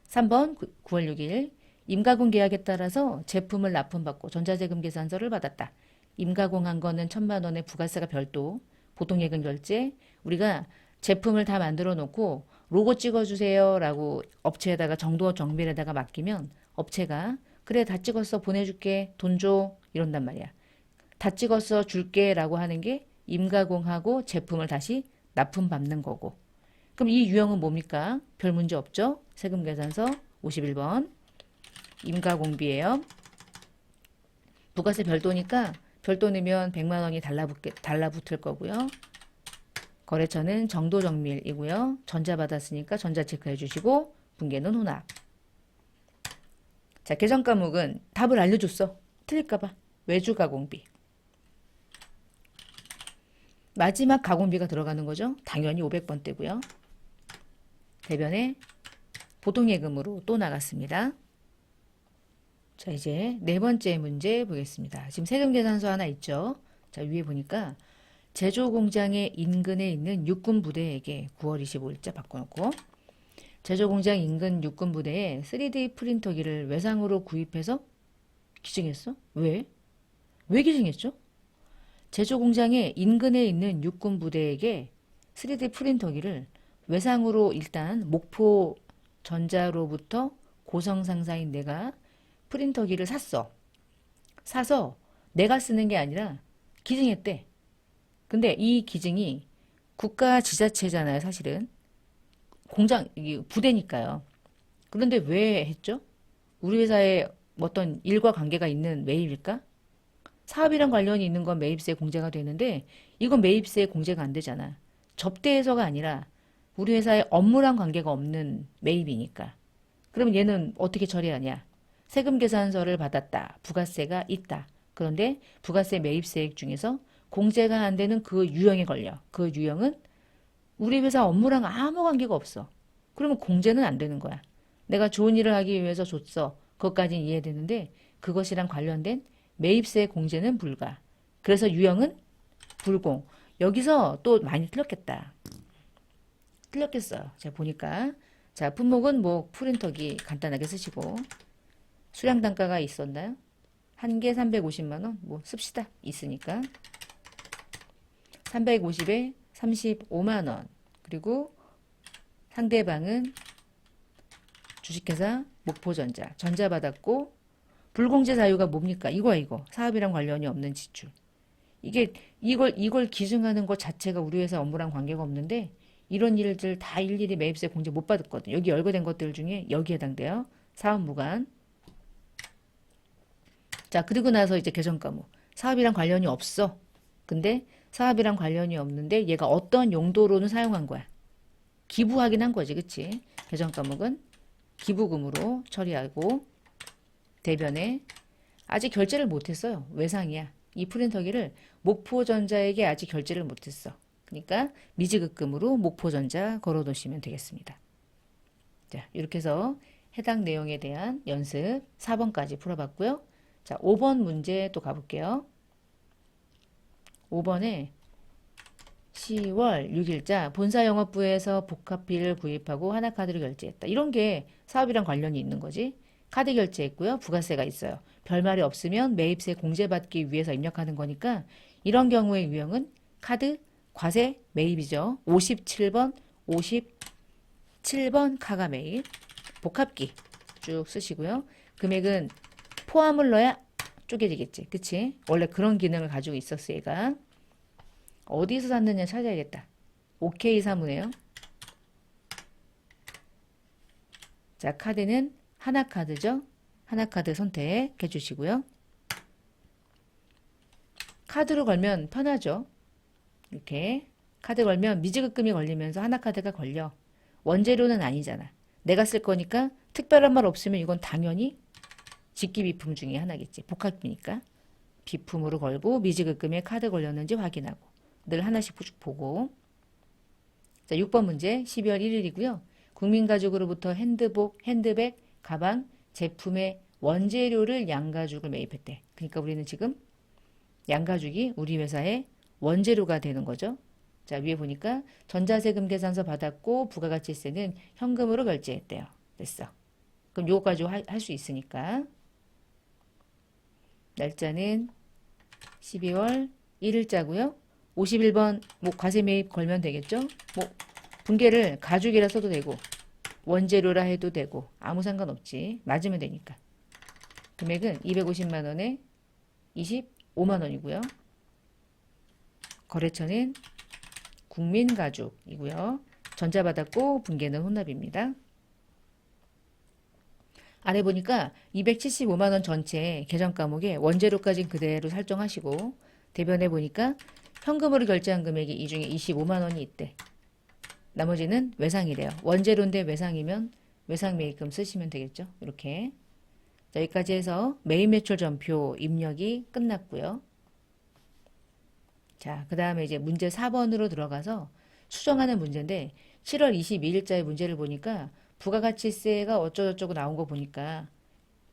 3번 9월 6일 임가공 계약에 따라서 제품을 납품받고 전자세금 계산서를 받았다. 임가공한 거는 1,000만 원의 부가세가 별도, 보통예금 결제. 우리가 제품을 다 만들어 놓고 로고 찍어주세요 라고 업체에다가 정도 정밀에다가 맡기면 업체가 그래 다 찍었어 보내줄게 돈 줘 이런단 말이야. 다 찍었어 줄게 라고 하는 게 임가공하고 제품을 다시 납품받는 거고. 그럼 이 유형은 뭡니까? 별 문제 없죠? 세금계산서 51번 임가공비예요. 부가세 별도니까 별도 넣으면 100만 원이 달라붙을 거고요. 거래처는 정도정밀이고요. 전자 받았으니까 전자 체크해 주시고 분계는 혼합. 자, 계정 과목은 답을 알려줬어. 틀릴까봐. 외주 가공비. 마지막 가공비가 들어가는 거죠. 당연히 500번대고요. 대변에 보통예금으로 또 나갔습니다. 자, 이제 네 번째 문제 보겠습니다. 지금 세금계산서 하나 있죠. 자, 위에 보니까 제조공장의 인근에 있는 육군부대에게 9월 25일자 바꿔놓고 제조공장 인근 육군부대에 3D 프린터기를 외상으로 구입해서 기증했어? 왜? 왜 기증했죠? 제조공장의 인근에 있는 육군부대에게 3D 프린터기를 외상으로 일단 목포 전자로부터 고성상사인 내가 프린터기를 샀어. 사서 내가 쓰는 게 아니라 기증했대. 근데 이 기증이 국가 지자체잖아요, 사실은. 공장, 부대니까요. 그런데 왜 했죠? 우리 회사에 어떤 일과 관계가 있는 매입일까? 사업이랑 관련이 있는 건 매입세 공제가 되는데 이건 매입세 공제가 안 되잖아. 접대해서가 아니라 우리 회사에 업무랑 관계가 없는 매입이니까. 그럼 얘는 어떻게 처리하냐? 세금 계산서를 받았다. 부가세가 있다. 그런데 부가세 매입세액 중에서 공제가 안 되는 그 유형에 걸려. 그 유형은 우리 회사 업무랑 아무 관계가 없어. 그러면 공제는 안 되는 거야. 내가 좋은 일을 하기 위해서 줬어. 그것까지는 이해되는데 그것이랑 관련된 매입세 공제는 불가. 그래서 유형은 불공. 여기서 또 많이 틀렸겠다. 틀렸겠어요. 제가 보니까. 자, 품목은 뭐 프린터기 간단하게 쓰시고 수량 단가가 있었나요? 한 개 350만 원? 뭐 씁시다. 있으니까. 350에 35만 원. 그리고 상대방은 주식회사 목포전자, 전자 받았고 불공제 사유가 뭡니까? 이거 사업이랑 관련이 없는 지출. 이걸 기증하는 것 자체가 우리 회사 업무랑 관계가 없는데 이런 일들 다 일일이 매입세 공제 못 받았거든. 여기 열거된 것들 중에 여기에 해당돼요. 사업무관. 자, 그리고 나서 이제 개정과목. 사업이랑 관련이 없어. 근데 사업이랑 관련이 없는데 얘가 어떤 용도로는 사용한 거야. 기부하긴 한 거지, 그치? 개정과목은 기부금으로 처리하고 대변에 아직 결제를 못했어요. 외상이야. 이 프린터기를 목포전자에게 아직 결제를 못했어. 그러니까 미지급금으로 목포전자 걸어놓으시면 되겠습니다. 자, 이렇게 해서 해당 내용에 대한 연습 4번까지 풀어봤고요. 자, 5번 문제 또 가볼게요. 5번에 10월 6일자 본사 영업부에서 복합비를 구입하고 하나카드를 결제했다. 이런 게 사업이랑 관련이 있는 거지. 카드 결제했고요. 부가세가 있어요. 별말이 없으면 매입세 공제받기 위해서 입력하는 거니까 이런 경우의 유형은 카드 과세 매입이죠. 57번, 57번 카가 매입. 복합기 쭉 쓰시고요. 금액은 포함을 넣어야 쪼개지겠지. 그치? 원래 그런 기능을 가지고 있었어 얘가. 어디서 샀느냐 찾아야겠다. OK 사무네요. 자, 카드는 하나카드죠. 하나카드 선택해 주시고요. 카드로 걸면 편하죠. 이렇게 카드 걸면 미지급금이 걸리면서 하나카드가 걸려. 원재료는 아니잖아. 내가 쓸 거니까 특별한 말 없으면 이건 당연히 직기비품 중에 하나겠지. 복합비니까. 비품으로 걸고 미지급금에 카드 걸렸는지 확인하고 늘 하나씩 쭉 보고. 자, 6번 문제 12월 1일이고요. 국민가죽으로부터 핸드복, 핸드백, 가방, 제품의 원재료를 양가죽을 매입했대. 그러니까 우리는 지금 양가죽이 우리 회사의 원재료가 되는 거죠. 자, 위에 보니까 전자세금 계산서 받았고 부가가치세는 현금으로 결제했대요. 됐어. 그럼 요거 가지고 할 수 있으니까. 날짜는 12월 1일자고요. 51번 뭐 과세 매입 걸면 되겠죠. 뭐 분계를 가죽이라 써도 되고 원재료라 해도 되고 아무 상관없지. 맞으면 되니까. 금액은 250만 원에 25만 원이고요. 거래처는 국민가죽이고요. 전자 받았고 분계는 혼납입니다. 아래 보니까 275만 원 전체 계정 과목에 원재료까지 그대로 설정하시고 대변에 보니까 현금으로 결제한 금액이 이 중에 25만 원이 있대. 나머지는 외상이래요. 원재료인데 외상이면 외상 매입금 쓰시면 되겠죠. 이렇게. 자, 여기까지 해서 매입 매출 전표 입력이 끝났고요. 자, 그 다음에 이제 문제 4번으로 들어가서 수정하는 문제인데 7월 22일자의 문제를 보니까 부가가치세가 어쩌고저쩌고 나온 거 보니까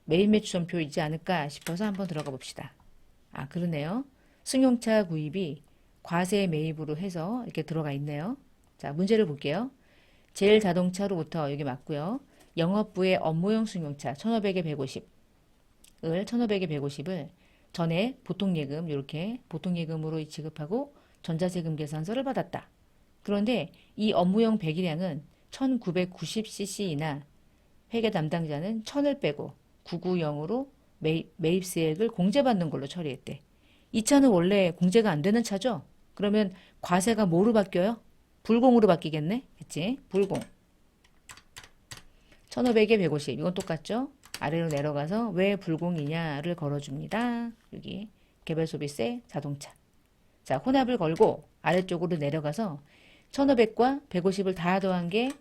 매입 매출 전표 있지 않을까 싶어서 한번 들어가 봅시다. 아, 그러네요. 승용차 구입이 과세 매입으로 해서 이렇게 들어가 있네요. 자, 문제를 볼게요. 제일자동차로부터 여기 맞고요. 영업부의 업무용 승용차 1,500에 150을 전에 보통예금 이렇게 보통예금으로 지급하고 전자세금 계산서를 받았다. 그런데 이 업무용 배기량은 1990cc이나 회계 담당자는 1000을 빼고 990으로 매입세액을 공제받는 걸로 처리했대. 이 차는 원래 공제가 안 되는 차죠? 그러면 과세가 뭐로 바뀌어요? 불공으로 바뀌겠네? 그치? 불공. 1500에 150. 이건 똑같죠? 아래로 내려가서 왜 불공이냐를 걸어줍니다. 여기 개별소비세 자동차. 자, 혼합을 걸고 아래쪽으로 내려가서 1500과 150을 다 더한 게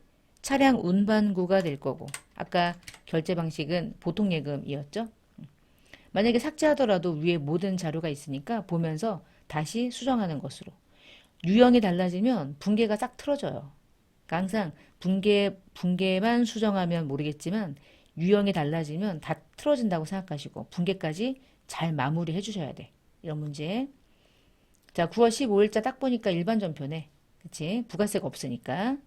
차량 운반구가 될 거고 아까 결제 방식은 보통예금이었죠? 만약에 삭제하더라도 위에 모든 자료가 있으니까 보면서 다시 수정하는 것으로. 유형이 달라지면 분계가 싹 틀어져요. 그러니까 항상 분계만 수정하면 모르겠지만 유형이 달라지면 다 틀어진다고 생각하시고 분계까지 잘 마무리해 주셔야 돼. 이런 문제. 자, 9월 15일자 딱 보니까 일반 전표네. 그치? 부가세가 없으니까.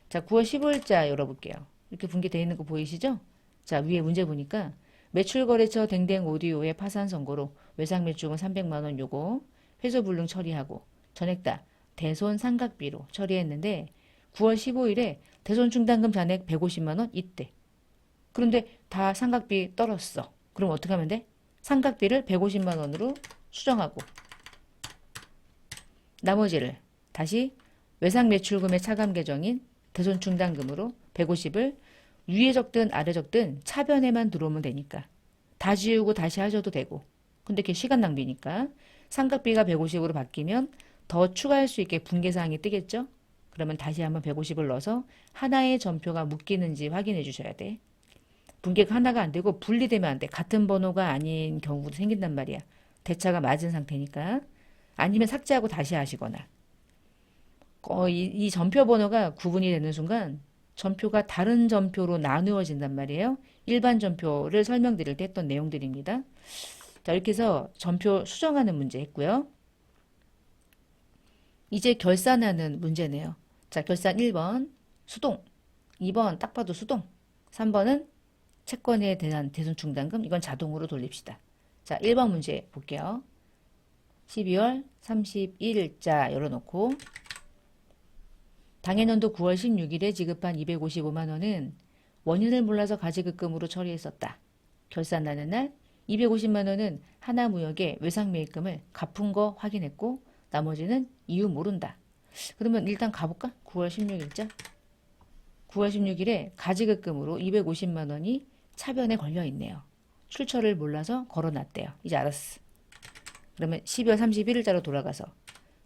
자, 9월 15일자 열어볼게요. 이렇게 분계되어 있는 거 보이시죠? 자, 위에 문제 보니까 매출거래처 댕댕 오디오의 파산 선고로 외상 매출은 300만 원 요거 회수 불능 처리하고 전액 다 대손 상각비로 처리했는데 9월 15일에 대손 충당금 잔액 150만 원 있대. 그런데 다 상각비 떨었어. 그럼 어떻게 하면 돼? 상각비를 150만 원으로 수정하고 나머지를 다시 외상 매출금의 차감 계정인 대손 충당금으로 150을 위에 적든 아래 적든 차변에만 들어오면 되니까 다 지우고 다시 하셔도 되고 근데 그게 시간 낭비니까 상각비가 150으로 바뀌면 더 추가할 수 있게 분계사항이 뜨겠죠? 그러면 다시 한번 150을 넣어서 하나의 전표가 묶이는지 확인해 주셔야 돼. 분계가 하나가 안 되고 분리되면 안 돼. 같은 번호가 아닌 경우도 생긴단 말이야. 대차가 맞은 상태니까. 아니면 삭제하고 다시 하시거나. 이 전표 번호가 구분이 되는 순간 전표가 다른 전표로 나누어진단 말이에요. 일반 전표를 설명드릴 때 했던 내용들입니다. 자, 이렇게 해서 전표 수정하는 문제 했고요. 이제 결산하는 문제네요. 자, 결산 1번 수동, 2번 딱 봐도 수동, 3번은 채권에 대한 대손 충당금 이건 자동으로 돌립시다. 자, 1번 문제 볼게요. 12월 31일자 열어놓고 당해년도 9월 16일에 지급한 255만 원은 원인을 몰라서 가지급금으로 처리했었다. 결산나는 날 250만 원은 하나무역의 외상매입금을 갚은 거 확인했고 나머지는 이유 모른다. 그러면 일단 가볼까? 9월 16일자 9월 16일에 가지급금으로 250만 원이 차변에 걸려있네요. 출처를 몰라서 걸어놨대요. 이제 알았어. 그러면 12월 31일자로 돌아가서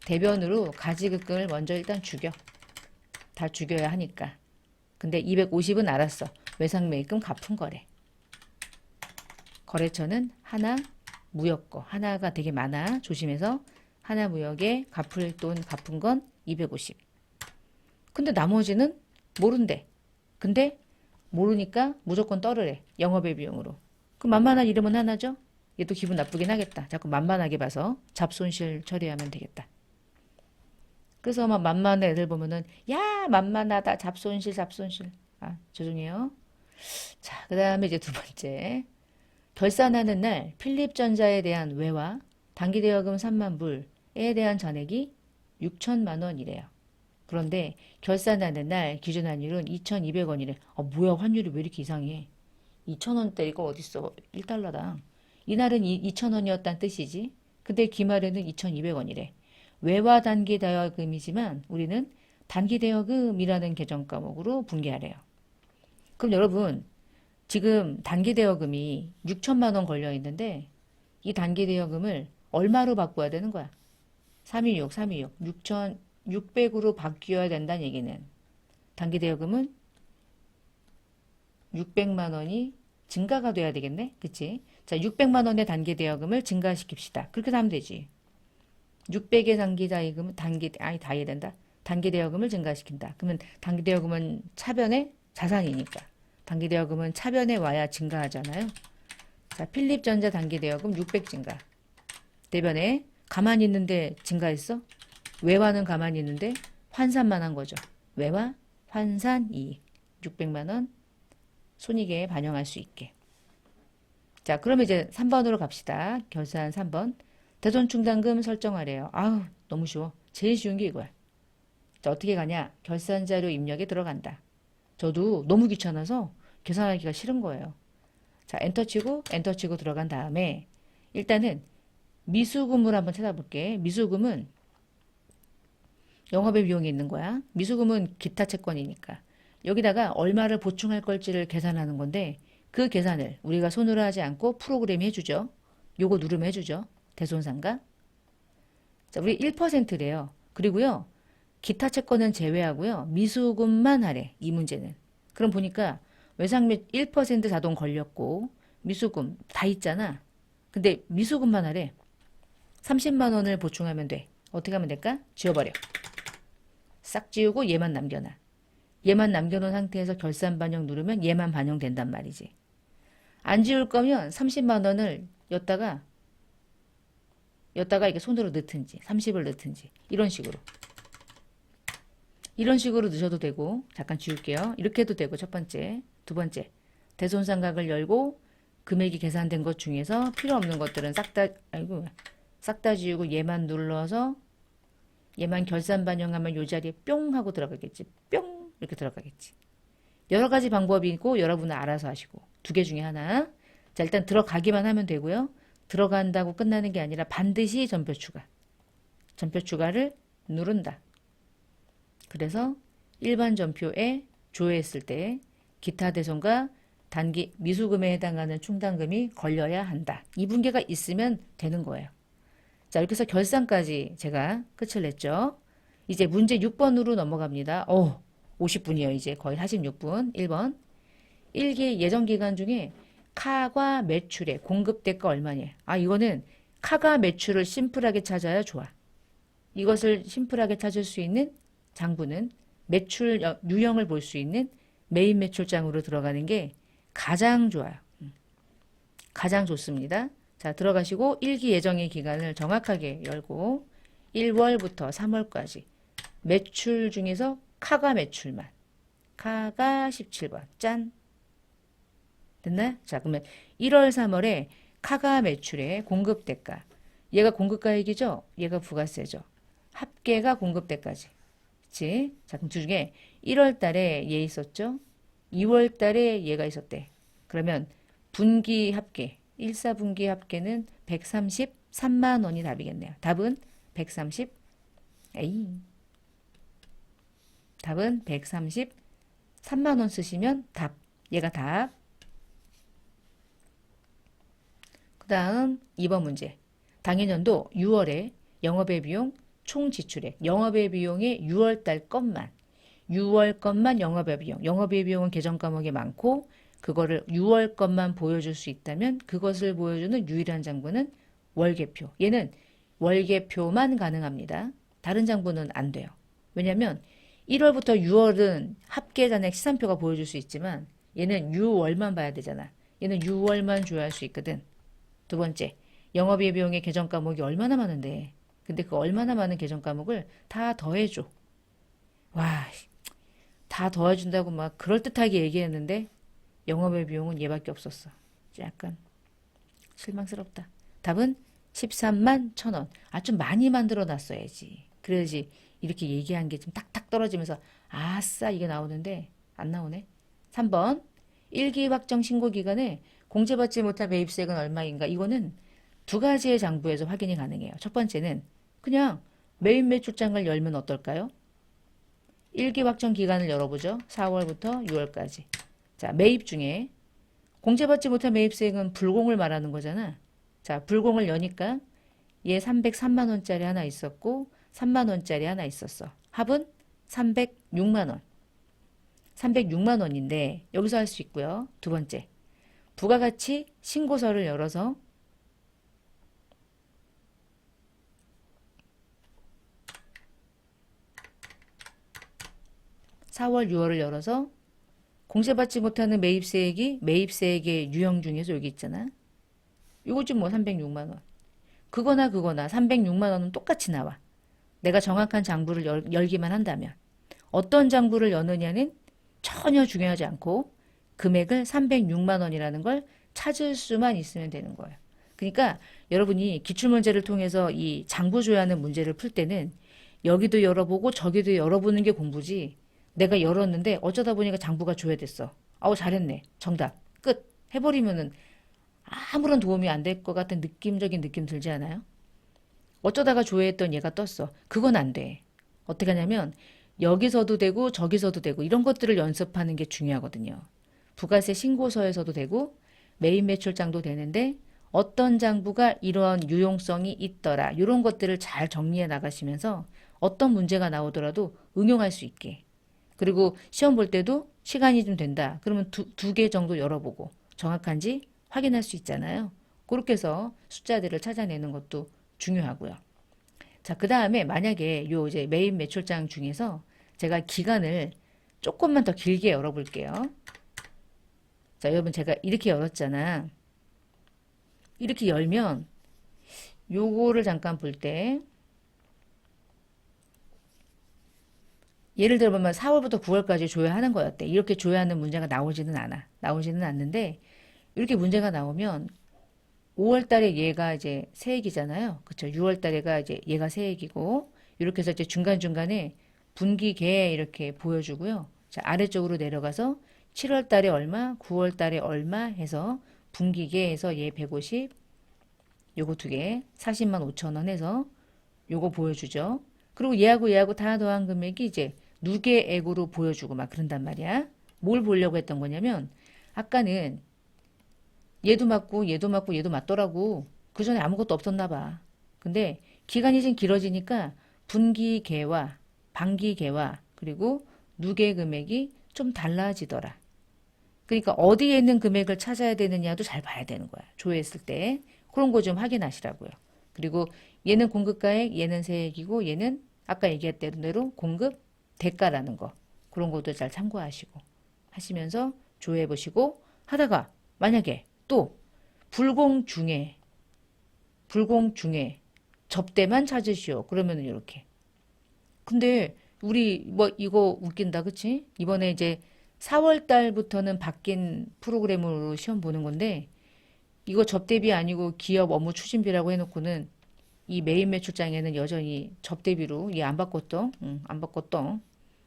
대변으로 가지급금을 먼저 일단 죽여. 다 죽여야 하니까. 근데 250은 알았어. 외상매입금 갚은 거래. 거래처는 하나 무역거. 하나가 되게 많아. 조심해서 하나무역에 갚을 돈 갚은 건 250. 근데 나머지는 모른대. 근데 모르니까 무조건 떨으래. 영업의 비용으로. 그 만만한 이름은 하나죠? 얘도 기분 나쁘긴 하겠다. 자꾸 만만하게 봐서 잡손실 처리하면 되겠다. 그래서 막 만만한 애들 보면은 야 만만하다 잡손실. 아 죄송해요. 자, 그 다음에 이제 두 번째 결산하는 날 필립전자에 대한 외화 단기대여금 3만 불에 대한 잔액이 6천만 원이래요. 그런데 결산하는 날 기준 환율은 2,200원이래. 뭐야 환율이 왜 이렇게 이상해. 2,000원대가 어딨어. 1달러당. 이날은 2,000원이었다는 뜻이지. 근데 기말에는 2,200원이래. 외화 단기 대여금이지만 우리는 단기 대여금이라는 계정 과목으로 분개하래요. 그럼 여러분 지금 단기 대여금이 6천만 원 걸려 있는데 이 단기 대여금을 얼마로 바꿔야 되는 거야? 326, 6,600으로 바뀌어야 된다는 얘기는 단기 대여금은 600만 원이 증가가 돼야 되겠네? 그치? 자, 600만 원의 단기 대여금을 증가시킵시다. 그렇게 하면 되지. 600의 단기 대여금은 다 해야 된다. 단기 대여금을 증가시킨다. 그러면 단기 대여금은 차변의 자산이니까. 단기 대여금은 차변에 와야 증가하잖아요. 자, 필립전자 단기 대여금 600 증가. 대변에 가만히 있는데 증가했어? 외화는 가만히 있는데 환산만 한 거죠. 외화, 환산 이익. 600만 원 손익에 반영할 수 있게. 자, 그러면 이제 3번으로 갑시다. 결산 3번. 대손 충당금 설정하래요. 아우, 너무 쉬워. 제일 쉬운 게 이거야. 자, 어떻게 가냐? 결산 자료 입력에 들어간다. 저도 너무 귀찮아서 계산하기가 싫은 거예요. 자, 엔터 치고 들어간 다음에 일단은 미수금을 한번 찾아볼게. 미수금은 영업의 비용이 있는 거야. 미수금은 기타 채권이니까. 여기다가 얼마를 보충할 걸지를 계산하는 건데 그 계산을 우리가 손으로 하지 않고 프로그램이 해주죠. 요거 누르면 해주죠. 대손상가. 자, 우리 1%래요. 그리고요. 기타 채권은 제외하고요. 미수금만 하래. 이 문제는. 그럼 보니까 외상매 1% 자동 걸렸고 미수금 다 있잖아. 근데 미수금만 하래. 30만 원을 보충하면 돼. 어떻게 하면 될까? 지워버려. 싹 지우고 얘만 남겨놔. 얘만 남겨놓은 상태에서 결산 반영 누르면 얘만 반영된단 말이지. 안 지울 거면 30만 원을 였다가 이렇게 손으로 넣든지 30을 넣든지 이런 식으로 넣으셔도 되고 잠깐 지울게요. 이렇게 해도 되고 첫 번째. 두 번째 대손상각을 열고 금액이 계산된 것 중에서 필요 없는 것들은 싹 다 지우고 얘만 눌러서 얘만 결산 반영하면 요 자리에 뿅 하고 들어가겠지. 뿅 이렇게 들어가겠지. 여러 가지 방법이 있고 여러분은 알아서 하시고 두 개 중에 하나. 자, 일단 들어가기만 하면 되고요. 들어간다고 끝나는 게 아니라 반드시 전표 추가. 전표 추가를 누른다. 그래서 일반 전표에 조회했을 때 기타 대손과 단기 미수금에 해당하는 충당금이 걸려야 한다. 이 분계가 있으면 되는 거예요. 자, 이렇게 해서 결산까지 제가 끝을 냈죠. 이제 문제 6번으로 넘어갑니다. 50분이에요. 이제 거의 46분. 1번. 1기 예정기간 중에 카과 매출의 공급대가 얼마냐. 이거는 카가 매출을 심플하게 찾아야 좋아. 이것을 심플하게 찾을 수 있는 장부는 매출 유형을 볼 수 있는 메인 매출장으로 들어가는 게 가장 좋아요. 가장 좋습니다. 자, 들어가시고 1기 예정의 기간을 정확하게 열고 1월부터 3월까지 매출 중에서 카가 매출만. 카가 17번. 짠. 됐나요? 자, 그러면 1월, 3월에 카가 매출의 공급대가. 얘가 공급가액이죠? 얘가 부가세죠? 합계가 공급대까지. 그치? 자, 그럼 두 중에 1월 달에 얘 있었죠? 2월 달에 얘가 있었대. 그러면 분기 합계, 1, 4분기 합계는 133만 원이 답이겠네요. 답은 130, 답은 133만 원 쓰시면 답. 얘가 답. 그 다음 2번 문제. 당해년도 6월에 영업의 비용 총 지출액. 영업의 비용의 6월 달 것만. 6월 것만 영업의 비용. 영업의 비용은 계정 과목이 많고 그거를 6월 것만 보여줄 수 있다면 그것을 보여주는 유일한 장부는 월계표. 얘는 월계표만 가능합니다. 다른 장부는 안 돼요. 왜냐하면 1월부터 6월은 합계잔액 시산표가 보여줄 수 있지만 얘는 6월만 봐야 되잖아. 얘는 6월만 조회할 수 있거든. 두 번째, 영업의 비용의 계정 과목이 얼마나 많은데 근데 그 얼마나 많은 계정 과목을 다 더해줘. 와, 다 더해준다고 막 그럴듯하게 얘기했는데 영업의 비용은 얘밖에 없었어. 약간 실망스럽다. 답은 13만 1,000원. 좀 많이 만들어 놨어야지. 그래야지 이렇게 얘기한 게 좀 딱딱 떨어지면서 아싸 이게 나오는데 안 나오네. 3번 1기 확정 신고 기간에 공제받지 못한 매입세액은 얼마인가. 이거는 두 가지의 장부에서 확인이 가능해요. 첫 번째는 그냥 매입 매출장을 열면 어떨까요? 1기 확정 기간을 열어보죠. 4월부터 6월까지. 자, 매입 중에 공제받지 못한 매입세액은 불공을 말하는 거잖아. 자, 불공을 여니까 얘 303만 원짜리 하나 있었고 3만 원짜리 하나 있었어. 합은 306만 원. 306만 원인데 여기서 할 수 있고요. 두 번째, 부가가치 신고서를 열어서 4월, 6월을 열어서 공제받지 못하는 매입세액이 매입세액의 유형 중에서 여기 있잖아. 이거지 뭐 306만 원. 그거나 306만 원은 똑같이 나와. 내가 정확한 장부를 열기만 한다면. 어떤 장부를 여느냐는 전혀 중요하지 않고 금액을 306만 원이라는 걸 찾을 수만 있으면 되는 거예요. 그러니까 여러분이 기출문제를 통해서 이 장부 조회하는 문제를 풀 때는 여기도 열어보고 저기도 열어보는 게 공부지. 내가 열었는데 어쩌다 보니까 장부가 조회됐어. 잘했네. 정답. 끝. 해버리면은 아무런 도움이 안 될 것 같은 느낌적인 느낌 들지 않아요? 어쩌다가 조회했던 얘가 떴어. 그건 안 돼. 어떻게 하냐면 여기서도 되고 저기서도 되고 이런 것들을 연습하는 게 중요하거든요. 부가세 신고서에서도 되고 매입 매출장도 되는데 어떤 장부가 이런 유용성이 있더라. 이런 것들을 잘 정리해 나가시면서 어떤 문제가 나오더라도 응용할 수 있게. 그리고 시험 볼 때도 시간이 좀 된다. 그러면 두 개 정도 열어보고 정확한지 확인할 수 있잖아요. 그렇게 해서 숫자들을 찾아내는 것도 중요하고요. 자, 그 다음에 만약에 요 이제 매입 매출장 중에서 제가 기간을 조금만 더 길게 열어볼게요. 자, 여러분 제가 이렇게 열었잖아. 이렇게 열면 요거를 잠깐 볼 때 예를 들어보면 4월부터 9월까지 조회하는 거였대. 이렇게 조회하는 문제가 나오지는 않아. 나오지는 않는데 이렇게 문제가 나오면 5월 달에 얘가 이제 세액이잖아요. 그쵸? 6월 달에가 이제 얘가 세액이고 이렇게 해서 이제 중간중간에 분기계 이렇게 보여주고요. 자, 아래쪽으로 내려가서 7월 달에 얼마, 9월 달에 얼마 해서 분기계에서 얘 150, 요거 두 개, 40만 5천 원 해서 요거 보여주죠. 그리고 얘하고 다 더한 금액이 이제 누계액으로 보여주고 막 그런단 말이야. 뭘 보려고 했던 거냐면 아까는 얘도 맞고 얘도 맞고 얘도 맞더라고. 그 전에 아무것도 없었나 봐. 근데 기간이 좀 길어지니까 분기계와 반기계와 그리고 누계 금액이 좀 달라지더라. 그러니까 어디에 있는 금액을 찾아야 되느냐도 잘 봐야 되는 거야. 조회했을 때. 그런 거 좀 확인하시라고요. 그리고 얘는 공급가액, 얘는 세액이고 얘는 아까 얘기했던 대로 공급 대가라는 거. 그런 것도 잘 참고하시고 하시면서 조회해 보시고 하다가 만약에 또 불공 중에 접대만 찾으시오. 그러면은 이렇게. 근데 우리 뭐 이거 웃긴다, 그치? 이번에 이제 4월 달부터는 바뀐 프로그램으로 시험 보는 건데 이거 접대비 아니고 기업 업무 추진비라고 해놓고는 이 메인 매출장에는 여전히 접대비로 얘 안 바꿨던, 안 바꿨던.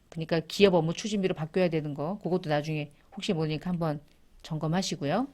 그러니까 기업 업무 추진비로 바뀌어야 되는 거, 그것도 나중에 혹시 모르니까 한번 점검하시고요.